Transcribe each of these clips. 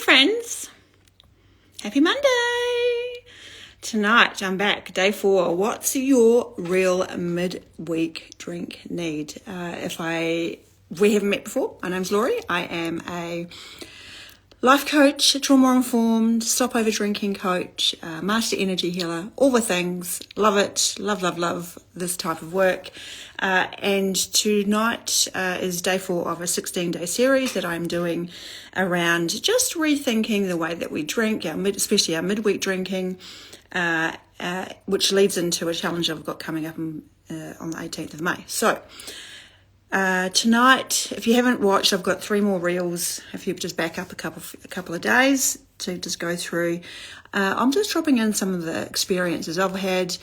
friends. Happy Monday. Tonight I'm back, day 4. What's your real midweek drink need? If we haven't met before, my name's Laurie. I am a life coach, trauma-informed, stop-over drinking coach, master energy healer, all the things. Love it. Love this type of work. And tonight is day 4 of a 16-day series that I'm doing around just rethinking the way that we drink, especially our midweek drinking, which leads into a challenge I've got coming up on the 18th of May. So tonight, if you haven't watched, I've got 3 more reels. If you just back up a couple of days to just go through, I'm just dropping in some of the experiences I've had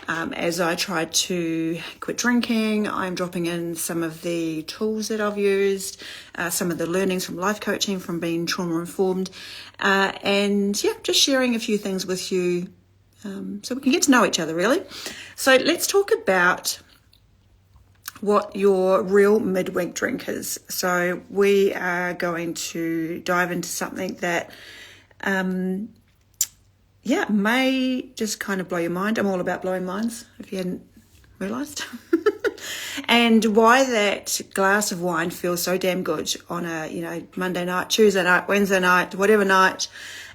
as I tried to quit drinking. I'm dropping in some of the tools that I've used, some of the learnings from life coaching, from being trauma informed, and just sharing a few things with you so we can get to know each other, really. So let's talk about what your real midweek drink is. So we are going to dive into something that may just kind of blow your mind. I'm all about blowing minds, if you hadn't realised. And why that glass of wine feels so damn good on a Monday night, Tuesday night, Wednesday night, whatever night,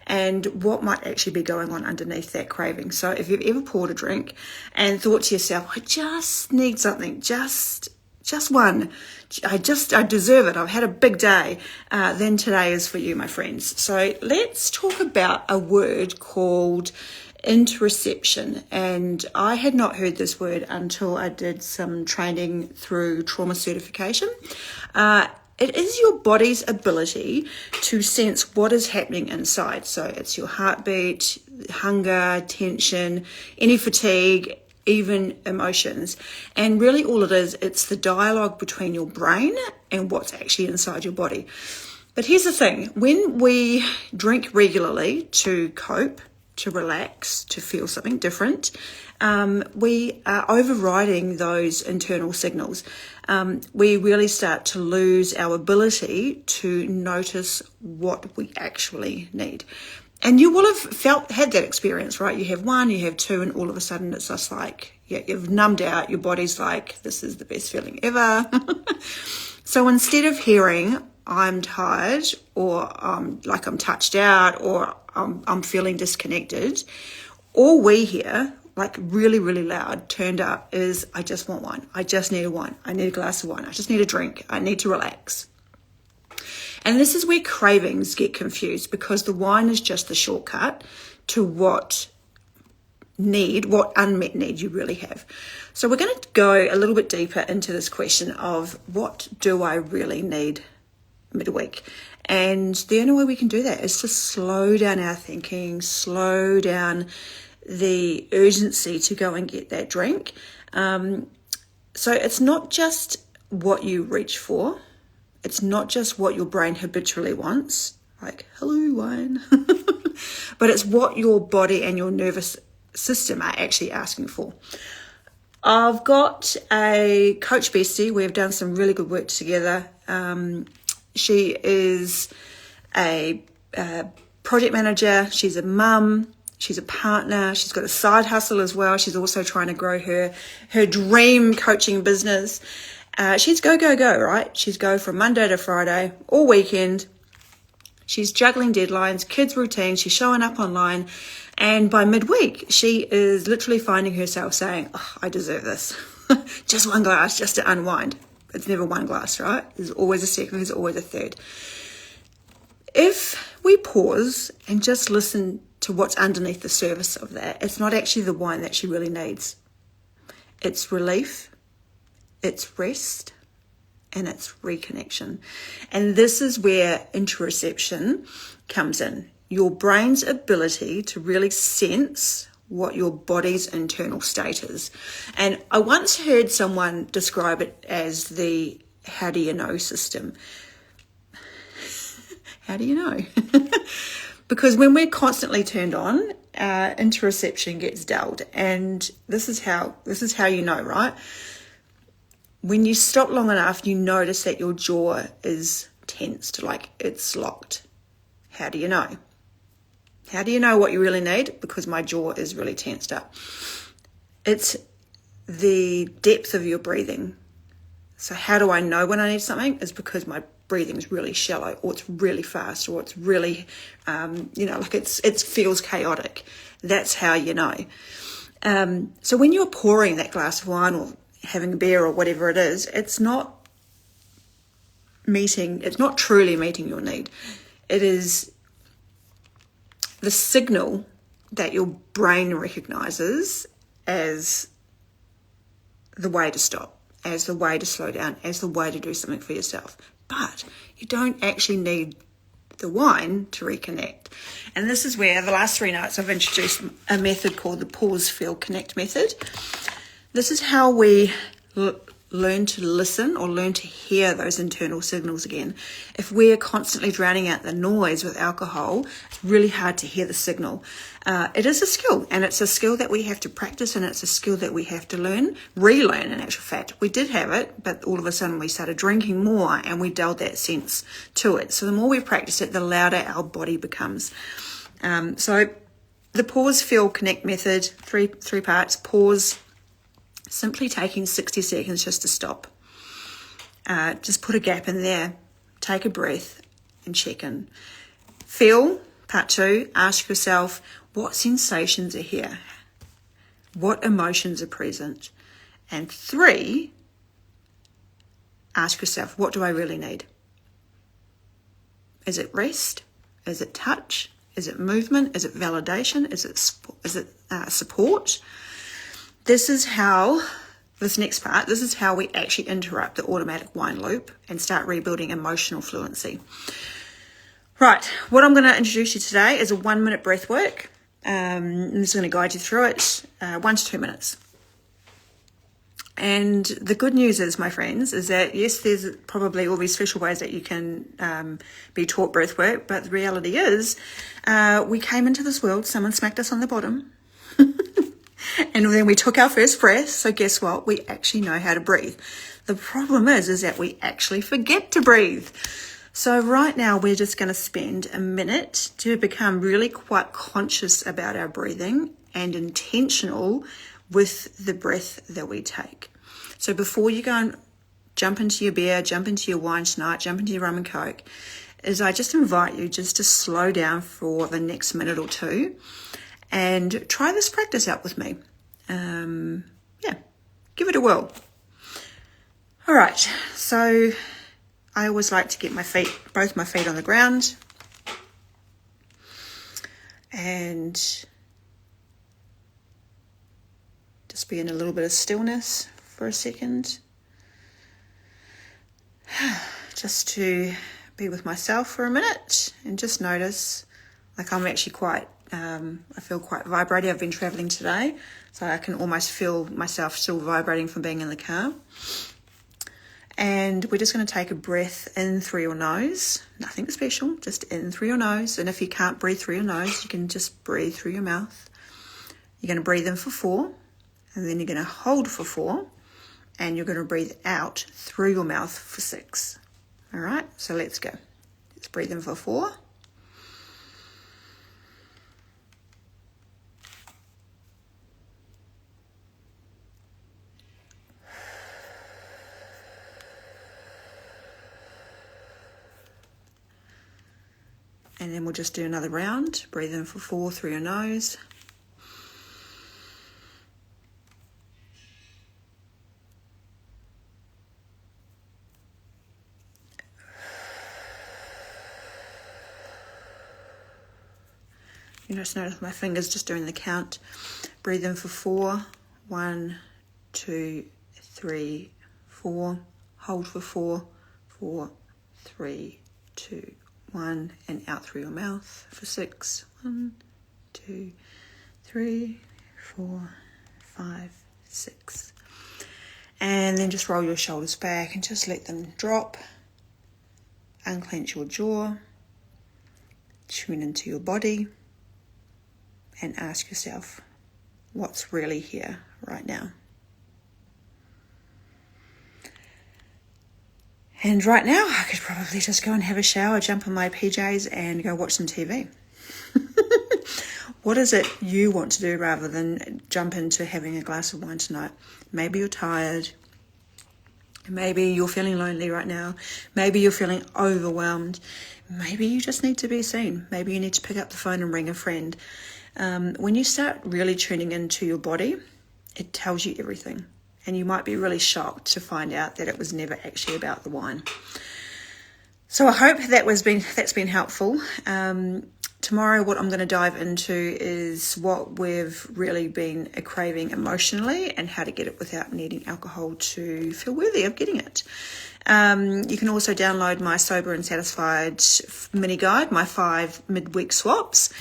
and what might actually be going on underneath that craving. So if you've ever poured a drink and thought to yourself, I just need something, just one, I deserve it, I've had a big day, then today is for you, my friends. So let's talk about a word called interoception. And I had not heard this word until I did some training through trauma certification. It is your body's ability to sense what is happening inside. So it's your heartbeat, hunger, tension, any fatigue, even emotions. And really all it is, it's the dialogue between your brain and what's actually inside your body. But here's the thing, when we drink regularly to cope, to relax, to feel something different, we are overriding those internal signals. We really start to lose our ability to notice what we actually need. And you will have had that experience, right? You have 1, you have 2, and all of a sudden it's just like, you've numbed out, your body's like, this is the best feeling ever. So instead of hearing, I'm tired, or I'm touched out, or I'm feeling disconnected, all we hear, like really, really loud, turned up, is I just want wine. I just need a wine. I need a glass of wine. I just need a drink. I need to relax. And this is where cravings get confused, because the wine is just the shortcut to what unmet need you really have. So we're going to go a little bit deeper into this question of, what do I really need midweek? And the only way we can do that is to slow down our thinking, slow down the urgency to go and get that drink. So it's not just what you reach for. It's not just what your brain habitually wants, like, hello, wine. But it's what your body and your nervous system are actually asking for. I've got a coach bestie. We've done some really good work together. She is a project manager. She's a mum. She's a partner. She's got a side hustle as well. She's also trying to grow her dream coaching business. She's go, right? She's go from Monday to Friday, all weekend. She's juggling deadlines, kids' routines. She's showing up online. And by midweek, she is literally finding herself saying, I deserve this. Just one glass, just to unwind. It's never one glass, right? There's always a second, there's always a third. If we pause and just listen to what's underneath the surface of that, it's not actually the wine that she really needs. It's relief, it's rest, and it's reconnection. And this is where interoception comes in. Your brain's ability to really sense what your body's internal state is. And I once heard someone describe it as the how do you know system. How do you know? Because when we're constantly turned on, interoception gets dulled. And this is how you know, right? When you stop long enough, you notice that your jaw is tensed, like it's locked. How do you know? How do you know what you really need? Because my jaw is really tensed up. It's the depth of your breathing. So how do I know when I need something? It's because my breathing is really shallow, or it's really fast, or it's really, like it feels chaotic. That's how you know. So when you're pouring that glass of wine or having a beer or whatever it is, it's not truly meeting your need. It is the signal that your brain recognizes as the way to stop, as the way to slow down, as the way to do something for yourself. But you don't actually need the wine to reconnect. And this is where the last 3 nights I've introduced a method called the pause, feel, connect method. This is how we learn to listen or learn to hear those internal signals again. If we're constantly drowning out the noise with alcohol, it's really hard to hear the signal. It is a skill, and it's a skill that we have to practice, and it's a skill that we have to relearn in actual fact. We did have it, but all of a sudden we started drinking more and we dulled that sense to it. So the more we practice it, the louder our body becomes. So the pause, feel, connect method, three parts. Pause, simply taking 60 seconds just to stop. Just put a gap in there, take a breath and check in. Feel, part 2, ask yourself, what sensations are here? What emotions are present? And 3, ask yourself, what do I really need? Is it rest? Is it touch? Is it movement? Is it validation? Is it support? This is how we actually interrupt the automatic wine loop and start rebuilding emotional fluency. Right, what I'm going to introduce you today is a 1-minute breath work. I'm just going to guide you through it, 1 to 2 minutes. And the good news is, my friends, is that yes, there's probably all these special ways that you can be taught breath work, but the reality is we came into this world, someone smacked us on the bottom, and then we took our first breath. So guess what? We actually know how to breathe. The problem is that we actually forget to breathe. So right now we're just going to spend a minute to become really quite conscious about our breathing and intentional with the breath that we take. So before you go and jump into your beer, jump into your wine tonight, jump into your rum and coke, I just invite you just to slow down for the next minute or two and try this practice out with me. Give it a whirl. All right, so I always like to get both my feet on the ground, and just be in a little bit of stillness for a second, just to be with myself for a minute and just notice, like I'm actually I feel quite vibrating. I've been traveling today, so I can almost feel myself still vibrating from being in the car. And we're just going to take a breath in through your nose. Nothing special, just in through your nose. And if you can't breathe through your nose, you can just breathe through your mouth. You're going to breathe in for 4, and then you're going to hold for 4, and you're going to breathe out through your mouth for 6. All right, so let's go. Let's breathe in for 4. And then we'll just do another round. Breathe in for 4 through your nose. You just notice my fingers just doing the count. Breathe in for 4. 1, 2, 3, 4. Hold for 4. 4, 3, 2, 1, and out through your mouth for 6. 1, 2, 3, 4, 5, 6. And then just roll your shoulders back and just let them drop. Unclench your jaw. Tune into your body. And ask yourself, what's really here right now? And right now, I could probably just go and have a shower, jump in my PJs and go watch some TV. What is it you want to do rather than jump into having a glass of wine tonight? Maybe you're tired. Maybe you're feeling lonely right now. Maybe you're feeling overwhelmed. Maybe you just need to be seen. Maybe you need to pick up the phone and ring a friend. When you start really tuning into your body, it tells you everything. And you might be really shocked to find out that it was never actually about the wine. So I hope that's been helpful. Tomorrow, what I'm going to dive into is what we've really been craving emotionally and how to get it without needing alcohol to feel worthy of getting it. You can also download my Sober and Satisfied mini guide, my 5 midweek swaps.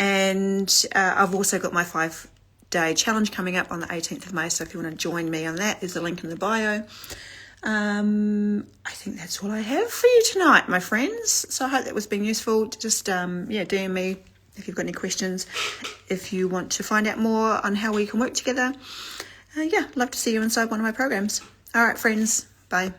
And I've also got my 5-day challenge coming up on the 18th of May. So if you want to join me on that, there's a link in the bio. I think that's all I have for you tonight, my friends. So I hope that was being useful. Just, DM me if you've got any questions. If you want to find out more on how we can work together. Love to see you inside one of my programs. All right, friends. Bye.